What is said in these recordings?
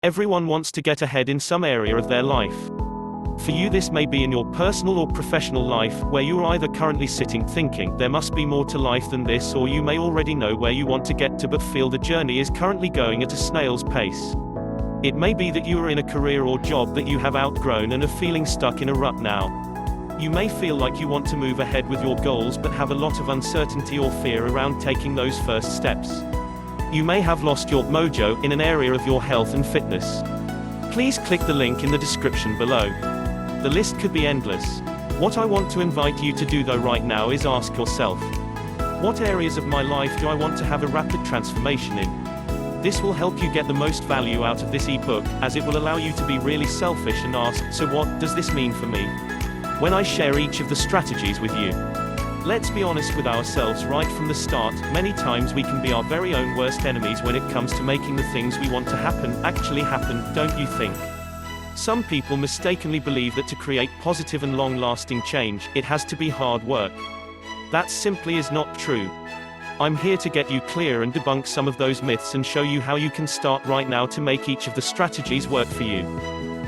Everyone wants to get ahead in some area of their life. For you, this may be in your personal or professional life, where you are either currently sitting thinking, there must be more to life than this, or you may already know where you want to get to but feel the journey is currently going at a snail's pace. It may be that you are in a career or job that you have outgrown and are feeling stuck in a rut now. You may feel like you want to move ahead with your goals but have a lot of uncertainty or fear around taking those first steps. You may have lost your mojo in an area of your health and fitness. Please click the link in the description below. The list could be endless. What I want to invite you to do though right now is ask yourself, what areas of my life do I want to have a rapid transformation in? This will help you get the most value out of this ebook, as it will allow you to be really selfish and ask, so what does this mean for me? When I share each of the strategies with you. Let's be honest with ourselves right from the start, many times we can be our very own worst enemies when it comes to making the things we want to happen, actually happen, don't you think? Some people mistakenly believe that to create positive and long-lasting change, it has to be hard work. That simply is not true. I'm here to get you clear and debunk some of those myths and show you how you can start right now to make each of the strategies work for you.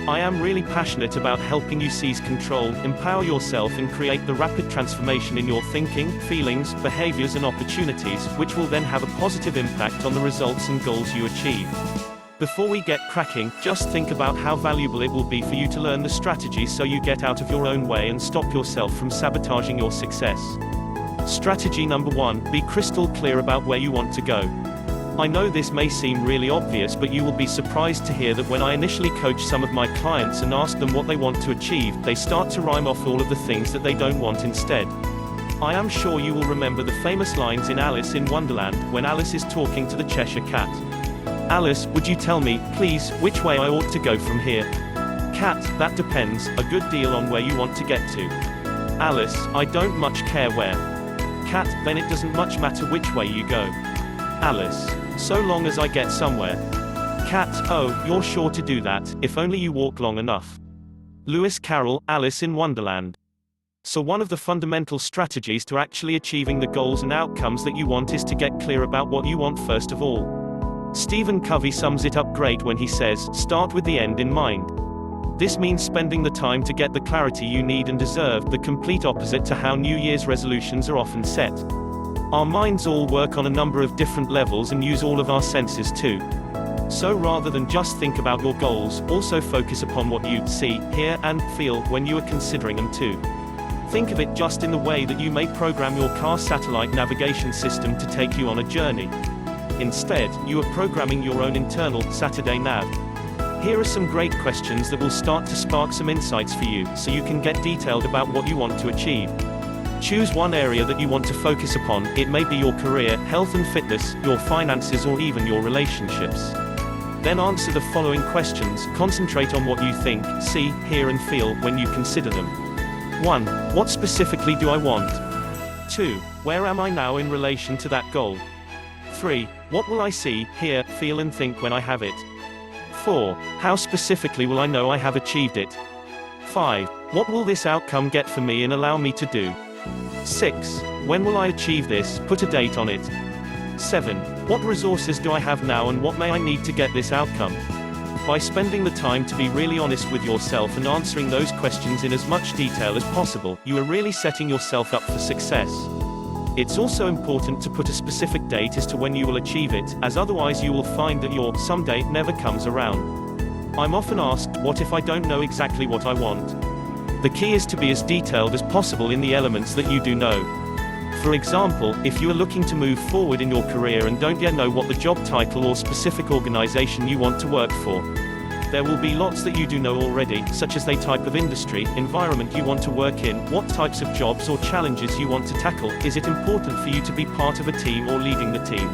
I am really passionate about helping you seize control, empower yourself and create the rapid transformation in your thinking, feelings, behaviors and opportunities, which will then have a positive impact on the results and goals you achieve. Before we get cracking, just think about how valuable it will be for you to learn the strategies so you get out of your own way and stop yourself from sabotaging your success. Strategy number 1, be crystal clear about where you want to go. I know this may seem really obvious, but you will be surprised to hear that when I initially coach some of my clients and ask them what they want to achieve, they start to rhyme off all of the things that they don't want instead. I am sure you will remember the famous lines in Alice in Wonderland, when Alice is talking to the Cheshire Cat. Alice, would you tell me, please, which way I ought to go from here? Cat, that depends a good deal on where you want to get to. Alice, I don't much care where. Cat, then it doesn't much matter which way you go. Alice, so long as I get somewhere. Cat, oh, you're sure to do that, if only you walk long enough. Lewis Carroll, Alice in Wonderland. So one of the fundamental strategies to actually achieving the goals and outcomes that you want is to get clear about what you want first of all. Stephen Covey sums it up great when he says, start with the end in mind. This means spending the time to get the clarity you need and deserve, the complete opposite to how New Year's resolutions are often set. Our minds all work on a number of different levels and use all of our senses too. So rather than just think about your goals, also focus upon what you see, hear, and feel when you are considering them too. Think of it just in the way that you may program your car satellite navigation system to take you on a journey. Instead, you are programming your own internal Saturday nav. Here are some great questions that will start to spark some insights for you, so you can get detailed about what you want to achieve. Choose one area that you want to focus upon. It may be your career, health and fitness, your finances, or even your relationships. Then answer the following questions. Concentrate on what you think, see, hear and feel when you consider them. 1. What specifically do I want? 2. Where am I now in relation to that goal? 3. What will I see, hear, feel and think when I have it? 4. How specifically will I know I have achieved it? 5. What will this outcome get for me and allow me to do? 6. When will I achieve this? Put a date on it. 7. What resources do I have now and what may I need to get this outcome? By spending the time to be really honest with yourself and answering those questions in as much detail as possible, you are really setting yourself up for success. It's also important to put a specific date as to when you will achieve it, as otherwise you will find that your someday never comes around. I'm often asked, what if I don't know exactly what I want? The key is to be as detailed as possible in the elements that you do know. For example, if you are looking to move forward in your career and don't yet know what the job title or specific organization you want to work for, there will be lots that you do know already, such as the type of industry, environment you want to work in, what types of jobs or challenges you want to tackle, is it important for you to be part of a team or leading the team,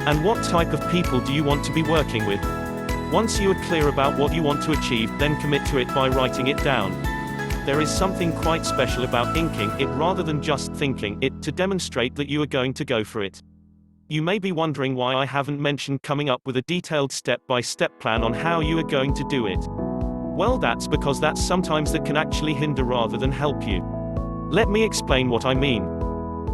and what type of people do you want to be working with. Once you are clear about what you want to achieve, then commit to it by writing it down. There is something quite special about inking it rather than just thinking it, to demonstrate that you are going to go for it. You may be wondering why I haven't mentioned coming up with a detailed step-by-step plan on how you are going to do it. Well, that's because that's sometimes that can actually hinder rather than help you. Let me explain what I mean.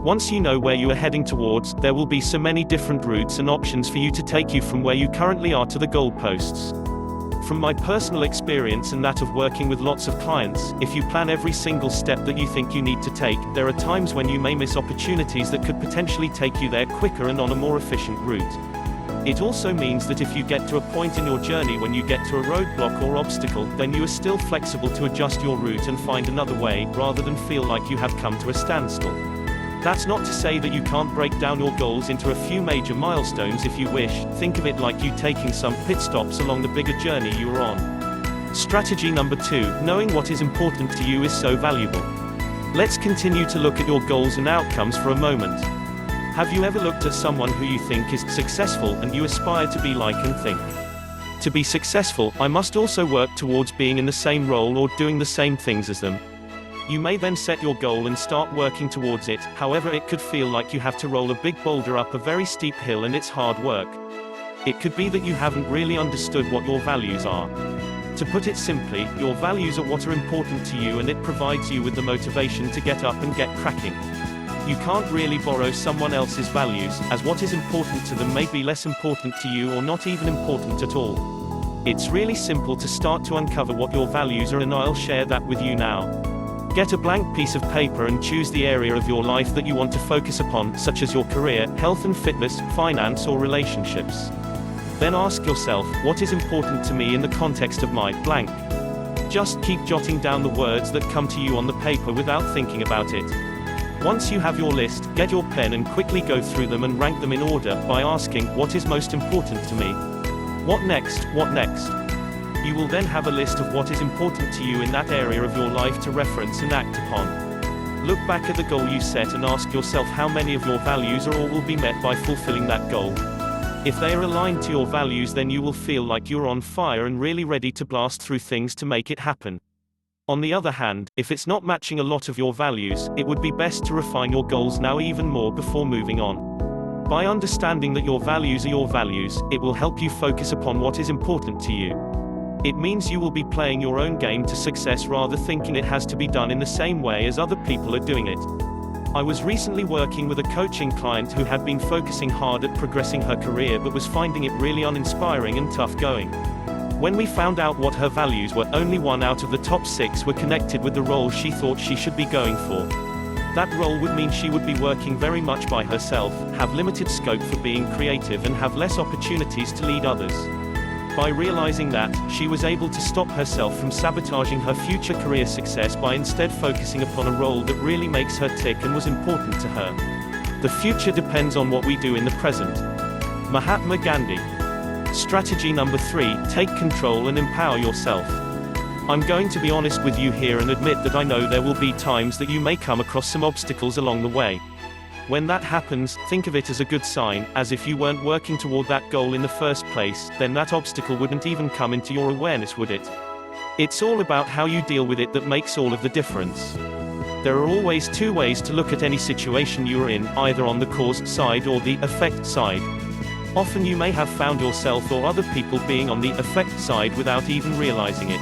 Once you know where you are heading towards, there will be so many different routes and options for you to take you from where you currently are to the goalposts. From my personal experience and that of working with lots of clients, if you plan every single step that you think you need to take, there are times when you may miss opportunities that could potentially take you there quicker and on a more efficient route. It also means that if you get to a point in your journey when you get to a roadblock or obstacle, then you are still flexible to adjust your route and find another way, rather than feel like you have come to a standstill. That's not to say that you can't break down your goals into a few major milestones if you wish. Think of it like you taking some pit stops along the bigger journey you are on. Strategy number 2, knowing what is important to you is so valuable. Let's continue to look at your goals and outcomes for a moment. Have you ever looked at someone who you think is successful and you aspire to be like and think, to be successful, I must also work towards being in the same role or doing the same things as them? You may then set your goal and start working towards it. However, it could feel like you have to roll a big boulder up a very steep hill and it's hard work. It could be that you haven't really understood what your values are. To put it simply, your values are what are important to you, and it provides you with the motivation to get up and get cracking. You can't really borrow someone else's values, as what is important to them may be less important to you or not even important at all. It's really simple to start to uncover what your values are, and I'll share that with you now. Get a blank piece of paper and choose the area of your life that you want to focus upon, such as your career, health and fitness, finance or relationships. Then ask yourself, what is important to me in the context of my blank? Just keep jotting down the words that come to you on the paper without thinking about it. Once you have your list, get your pen and quickly go through them and rank them in order, by asking, what is most important to me? What next? What next? You will then have a list of what is important to you in that area of your life to reference and act upon. Look back at the goal you set and ask yourself how many of your values are or will be met by fulfilling that goal. If they are aligned to your values, then you will feel like you're on fire and really ready to blast through things to make it happen. On the other hand, if it's not matching a lot of your values, it would be best to refine your goals now even more before moving on. By understanding that your values are your values, it will help you focus upon what is important to you. It means you will be playing your own game to success rather thinking it has to be done in the same way as other people are doing it. I was recently working with a coaching client who had been focusing hard at progressing her career but was finding it really uninspiring and tough going. When we found out what her values were, only 1 out of the top 6 were connected with the role she thought she should be going for. That role would mean she would be working very much by herself, have limited scope for being creative and have less opportunities to lead others. By realizing that, she was able to stop herself from sabotaging her future career success by instead focusing upon a role that really makes her tick and was important to her. The future depends on what we do in the present. Mahatma Gandhi. Strategy number 3, take control and empower yourself. I'm going to be honest with you here and admit that I know there will be times that you may come across some obstacles along the way. When that happens, think of it as a good sign, as if you weren't working toward that goal in the first place, then that obstacle wouldn't even come into your awareness, would it? It's all about how you deal with it that makes all of the difference. There are always 2 ways to look at any situation you are in, either on the cause side or the effect side. Often you may have found yourself or other people being on the effect side without even realizing it.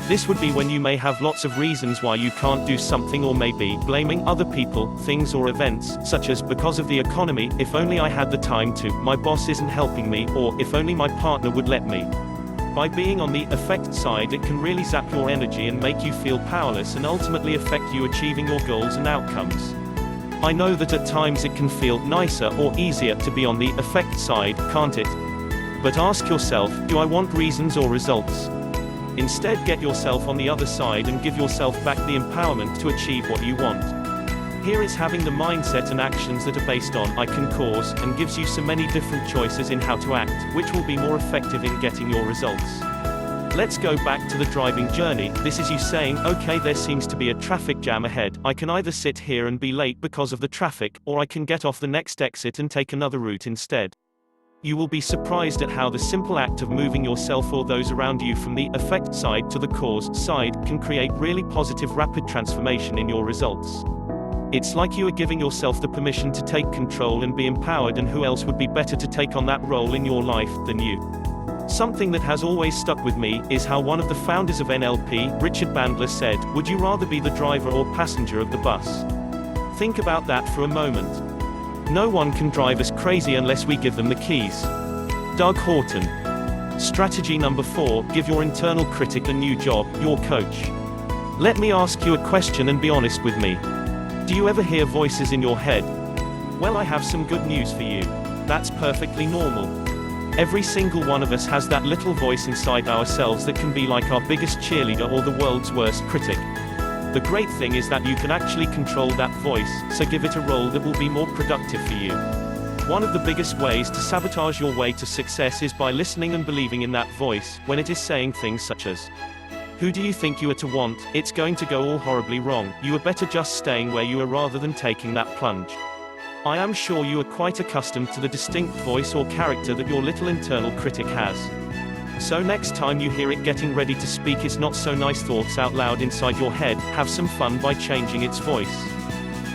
This would be when you may have lots of reasons why you can't do something, or maybe blaming other people, things or events, such as, because of the economy, if only I had the time to, my boss isn't helping me, or if only my partner would let me. By being on the effect side, it can really zap your energy and make you feel powerless and ultimately affect you achieving your goals and outcomes. I know that at times it can feel nicer or easier to be on the effect side, can't it? But ask yourself, do I want reasons or results? Instead, get yourself on the other side and give yourself back the empowerment to achieve what you want. Here is having the mindset and actions that are based on I can cause, and gives you so many different choices in how to act, which will be more effective in getting your results. Let's go back to the driving journey. This is you saying, okay, there seems to be a traffic jam ahead. I can either sit here and be late because of the traffic, or I can get off the next exit and take another route instead. You will be surprised at how the simple act of moving yourself or those around you from the effect side to the cause side can create really positive rapid transformation in your results. It's like you are giving yourself the permission to take control and be empowered, and who else would be better to take on that role in your life than you? Something that has always stuck with me is how one of the founders of NLP, Richard Bandler, said, "Would you rather be the driver or passenger of the bus?" Think about that for a moment. No one can drive us crazy unless we give them the keys. Doug Horton. Strategy number 4, give your internal critic a new job, your coach. Let me ask you a question and be honest with me. Do you ever hear voices in your head? Well, I have some good news for you. That's perfectly normal. Every single one of us has that little voice inside ourselves that can be like our biggest cheerleader or the world's worst critic. The great thing is that you can actually control that voice, so give it a role that will be more productive for you. One of the biggest ways to sabotage your way to success is by listening and believing in that voice, when it is saying things such as, "Who do you think you are to want? It's going to go all horribly wrong. You are better just staying where you are rather than taking that plunge." I am sure you are quite accustomed to the distinct voice or character that your little internal critic has. So next time you hear it getting ready to speak its not so nice thoughts out loud inside your head, have some fun by changing its voice.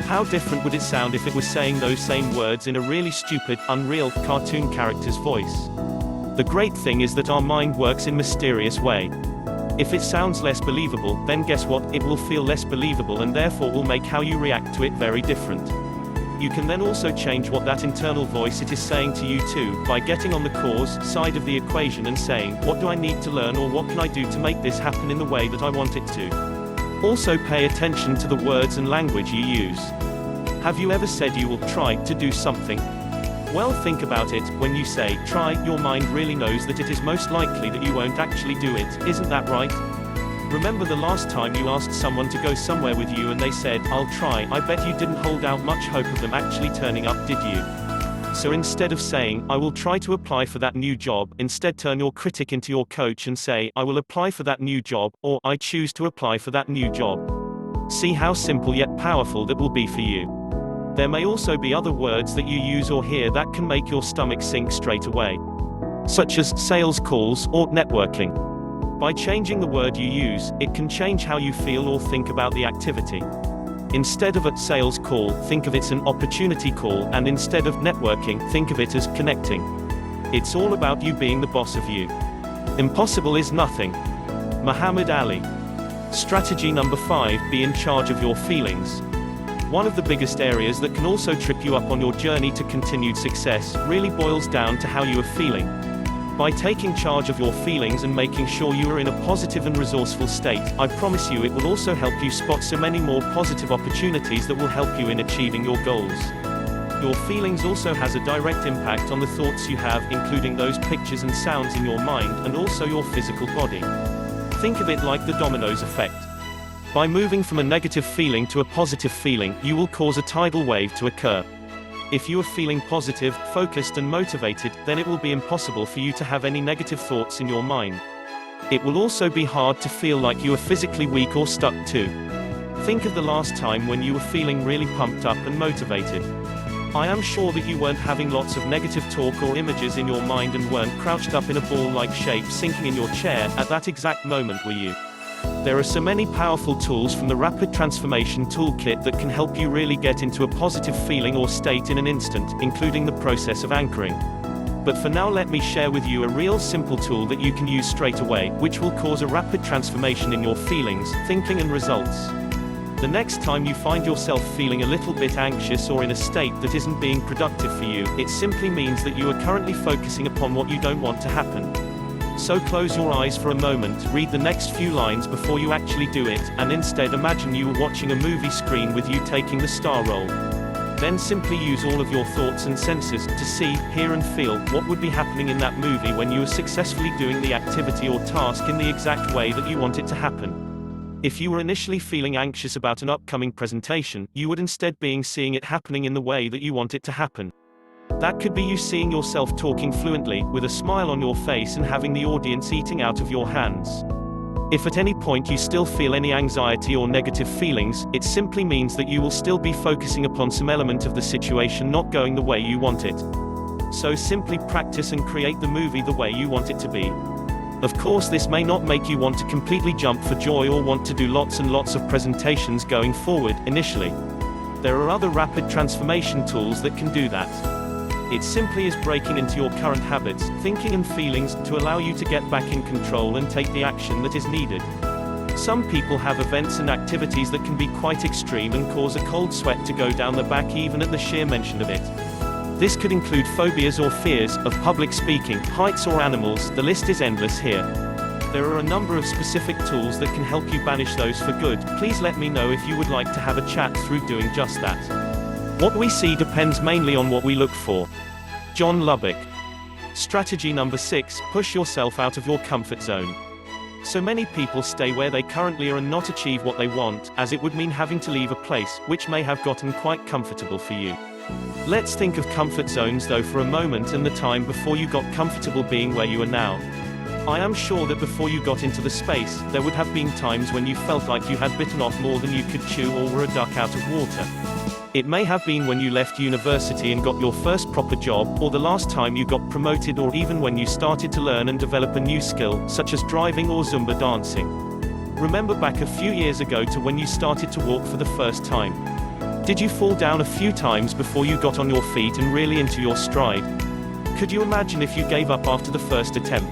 How different would it sound if it was saying those same words in a really stupid, unreal, cartoon character's voice? The great thing is that our mind works in a mysterious way. If it sounds less believable, then guess what? It will feel less believable and therefore will make how you react to it very different. You can then also change what that internal voice it is saying to you too, by getting on the cause side of the equation and saying, what do I need to learn or what can I do to make this happen in the way that I want it to? Also pay attention to the words and language you use. Have you ever said you will try to do something? Well, think about it. When you say try, your mind really knows that it is most likely that you won't actually do it, isn't that right? Remember the last time you asked someone to go somewhere with you and they said, "I'll try." I bet you didn't hold out much hope of them actually turning up, did you? So instead of saying, "I will try to apply for that new job," instead turn your critic into your coach and say, "I will apply for that new job," or "I choose to apply for that new job." See how simple yet powerful that will be for you. There may also be other words that you use or hear that can make your stomach sink straight away, such as sales calls or networking. By changing the word you use, it can change how you feel or think about the activity. Instead of a sales call, think of it as an opportunity call, and instead of networking, think of it as connecting. It's all about you being the boss of you. Impossible is nothing. Muhammad Ali. Strategy number 5, be in charge of your feelings. One of the biggest areas that can also trip you up on your journey to continued success really boils down to how you are feeling. By taking charge of your feelings and making sure you are in a positive and resourceful state, I promise you it will also help you spot so many more positive opportunities that will help you in achieving your goals. Your feelings also has a direct impact on the thoughts you have, including those pictures and sounds in your mind, and also your physical body. Think of it like the dominoes effect. By moving from a negative feeling to a positive feeling, you will cause a tidal wave to occur. If you are feeling positive, focused and motivated, then it will be impossible for you to have any negative thoughts in your mind. It will also be hard to feel like you are physically weak or stuck too. Think of the last time when you were feeling really pumped up and motivated. I am sure that you weren't having lots of negative talk or images in your mind and weren't crouched up in a ball-like shape sinking in your chair at that exact moment, were you? There are so many powerful tools from the Rapid Transformation Toolkit that can help you really get into a positive feeling or state in an instant, including the process of anchoring. But for now, let me share with you a real simple tool that you can use straight away, which will cause a rapid transformation in your feelings, thinking and results. The next time you find yourself feeling a little bit anxious or in a state that isn't being productive for you, it simply means that you are currently focusing upon what you don't want to happen. So close your eyes for a moment, read the next few lines before you actually do it, and instead imagine you are watching a movie screen with you taking the star role. Then simply use all of your thoughts and senses to see, hear and feel what would be happening in that movie when you are successfully doing the activity or task in the exact way that you want it to happen. If you were initially feeling anxious about an upcoming presentation, you would instead be seeing it happening in the way that you want it to happen. That could be you seeing yourself talking fluently, with a smile on your face and having the audience eating out of your hands. If at any point you still feel any anxiety or negative feelings, it simply means that you will still be focusing upon some element of the situation not going the way you want it. So simply practice and create the movie the way you want it to be. Of course, this may not make you want to completely jump for joy or want to do lots and lots of presentations going forward, initially. There are other rapid transformation tools that can do that. It simply is breaking into your current habits, thinking and feelings, to allow you to get back in control and take the action that is needed. Some people have events and activities that can be quite extreme and cause a cold sweat to go down the back even at the sheer mention of it. This could include phobias or fears of public speaking, heights or animals. The list is endless here. There are a number of specific tools that can help you banish those for good. Please let me know if you would like to have a chat through doing just that. What we see depends mainly on what we look for. John Lubbock. Strategy number 6, push yourself out of your comfort zone. So many people stay where they currently are and not achieve what they want, as it would mean having to leave a place, which may have gotten quite comfortable for you. Let's think of comfort zones though for a moment and the time before you got comfortable being where you are now. I am sure that before you got into the space, there would have been times when you felt like you had bitten off more than you could chew or were a duck out of water. It may have been when you left university and got your first proper job, or the last time you got promoted, or even when you started to learn and develop a new skill, such as driving or Zumba dancing. Remember back a few years ago to when you started to walk for the first time. Did you fall down a few times before you got on your feet and really into your stride? Could you imagine if you gave up after the first attempt?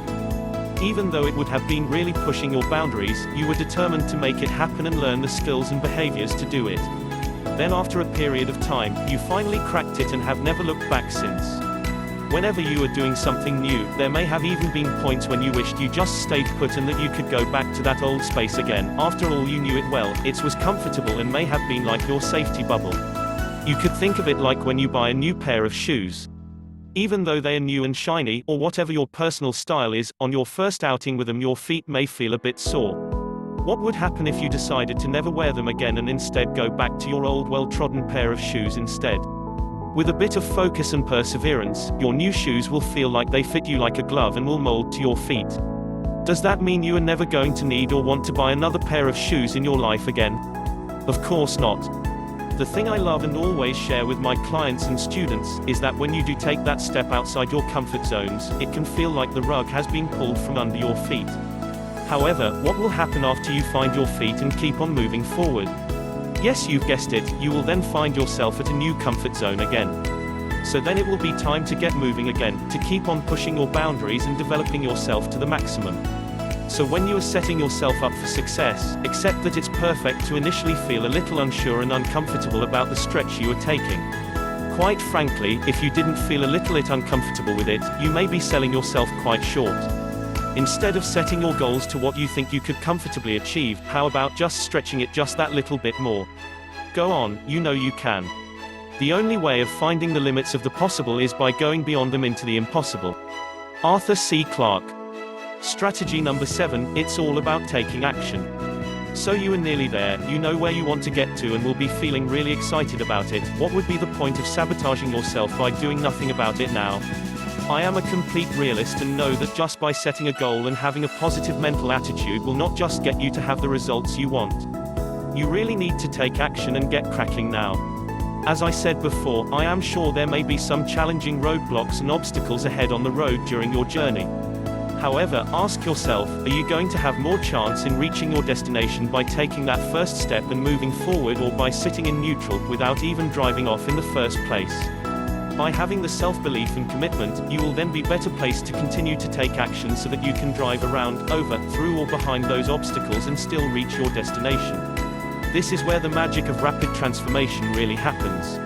Even though it would have been really pushing your boundaries, you were determined to make it happen and learn the skills and behaviors to do it. Then after a period of time, you finally cracked it and have never looked back since. Whenever you are doing something new, there may have even been points when you wished you just stayed put and that you could go back to that old space again. After all, you knew it well, it was comfortable and may have been like your safety bubble. You could think of it like when you buy a new pair of shoes. Even though they are new and shiny, or whatever your personal style is, on your first outing with them your feet may feel a bit sore. What would happen if you decided to never wear them again and instead go back to your old well-trodden pair of shoes instead? With a bit of focus and perseverance, your new shoes will feel like they fit you like a glove and will mold to your feet. Does that mean you are never going to need or want to buy another pair of shoes in your life again? Of course not. The thing I love and always share with my clients and students is that when you do take that step outside your comfort zones, it can feel like the rug has been pulled from under your feet. However, what will happen after you find your feet and keep on moving forward? Yes, you've guessed it, you will then find yourself at a new comfort zone again. So then it will be time to get moving again, to keep on pushing your boundaries and developing yourself to the maximum. So when you are setting yourself up for success, accept that it's perfect to initially feel a little unsure and uncomfortable about the stretch you are taking. Quite frankly, if you didn't feel a little bit uncomfortable with it, you may be selling yourself quite short. Instead of setting your goals to what you think you could comfortably achieve, how about just stretching it just that little bit more? Go on, you know you can. The only way of finding the limits of the possible is by going beyond them into the impossible. Arthur C. Clarke. Strategy number 7, it's all about taking action. So you are nearly there, you know where you want to get to and will be feeling really excited about it. What would be the point of sabotaging yourself by doing nothing about it now? I am a complete realist and know that just by setting a goal and having a positive mental attitude will not just get you to have the results you want. You really need to take action and get cracking now. As I said before, I am sure there may be some challenging roadblocks and obstacles ahead on the road during your journey. However, ask yourself, are you going to have more chance in reaching your destination by taking that first step and moving forward, or by sitting in neutral, without even driving off in the first place? By having the self-belief and commitment, you will then be better placed to continue to take action so that you can drive around, over, through or behind those obstacles and still reach your destination. This is where the magic of rapid transformation really happens.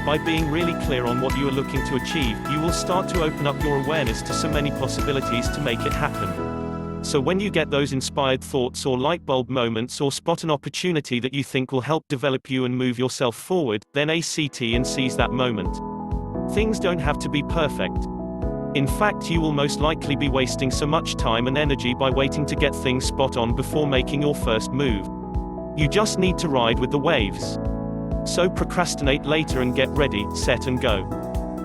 By being really clear on what you are looking to achieve, you will start to open up your awareness to so many possibilities to make it happen. So when you get those inspired thoughts or light bulb moments, or spot an opportunity that you think will help develop you and move yourself forward, then act and seize that moment. Things don't have to be perfect. In fact, you will most likely be wasting so much time and energy by waiting to get things spot on before making your first move. You just need to ride with the waves. So procrastinate later and get ready, set and go.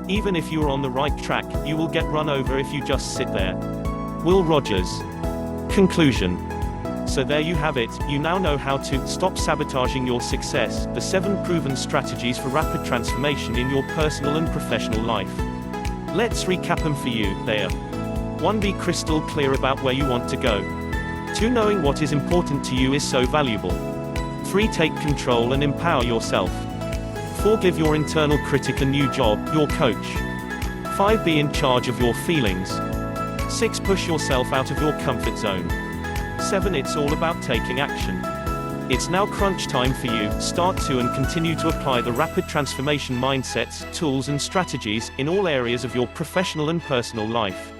Even if you are on the right track, you will get run over if you just sit there. Will Rogers. Conclusion. So there you have it, you now know how to stop sabotaging your success, the 7 proven strategies for rapid transformation in your personal and professional life. Let's recap them for you. They are: 1. Be crystal clear about where you want to go. 2. Knowing what is important to you is so valuable. 3. Take control and empower yourself. 4. Give your internal critic a new job, your coach. 5. Be in charge of your feelings. 6. Push yourself out of your comfort zone. 7. It's all about taking action. It's now crunch time for you. Start to and continue to apply the rapid transformation mindsets, tools and strategies in all areas of your professional and personal life.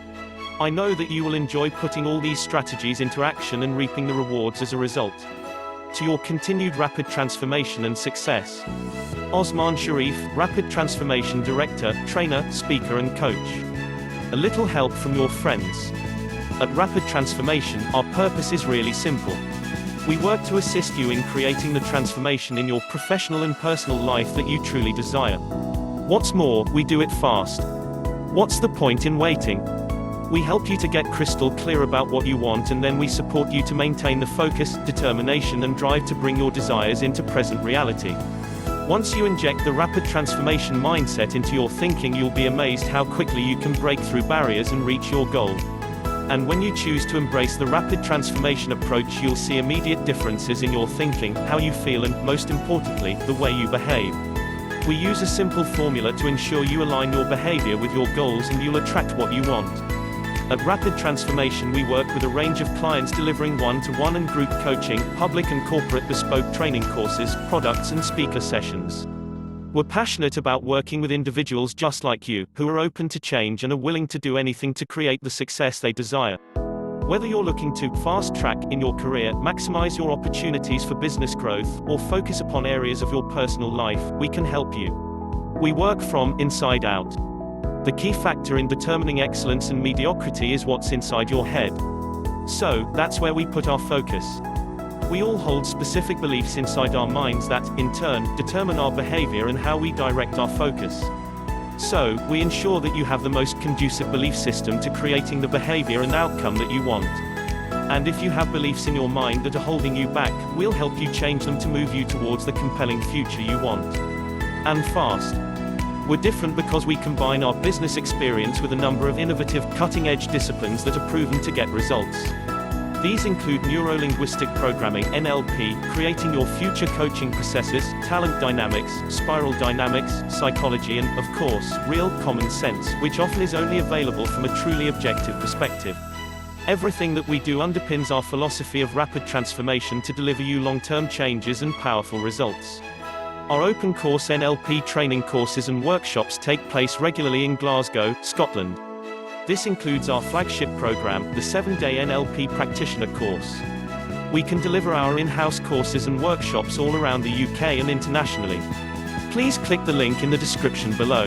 I know that you will enjoy putting all these strategies into action and reaping the rewards as a result. To your continued rapid transformation and success. Osman Sharif, Rapid Transformation Director, Trainer, Speaker and Coach. A little help from your friends. At Rapid Transformation, our purpose is really simple. We work to assist you in creating the transformation in your professional and personal life that you truly desire. What's more, we do it fast. What's the point in waiting? We help you to get crystal clear about what you want, and then we support you to maintain the focus, determination and drive to bring your desires into present reality. Once you inject the rapid transformation mindset into your thinking, you'll be amazed how quickly you can break through barriers and reach your goal. And when you choose to embrace the rapid transformation approach, you'll see immediate differences in your thinking, how you feel and, most importantly, the way you behave. We use a simple formula to ensure you align your behavior with your goals and you'll attract what you want. At Rapid Transformation, we work with a range of clients delivering one-to-one and group coaching, public and corporate bespoke training courses, products and speaker sessions. We're passionate about working with individuals just like you, who are open to change and are willing to do anything to create the success they desire. Whether you're looking to fast track in your career, maximize your opportunities for business growth, or focus upon areas of your personal life, we can help you. We work from inside out. The key factor in determining excellence and mediocrity is what's inside your head. So, that's where we put our focus. We all hold specific beliefs inside our minds that, in turn, determine our behavior and how we direct our focus. So, we ensure that you have the most conducive belief system to creating the behavior and outcome that you want. And if you have beliefs in your mind that are holding you back, we'll help you change them to move you towards the compelling future you want. And fast. We're different because we combine our business experience with a number of innovative, cutting-edge disciplines that are proven to get results. These include neuro-linguistic programming (NLP), creating your future coaching processes, talent dynamics, spiral dynamics, psychology and, of course, real common sense, which often is only available from a truly objective perspective. Everything that we do underpins our philosophy of rapid transformation to deliver you long-term changes and powerful results. Our open course NLP training courses and workshops take place regularly in Glasgow, Scotland. This includes our flagship program, the 7-day NLP Practitioner course. We can deliver our in-house courses and workshops all around the UK and internationally. Please click the link in the description below.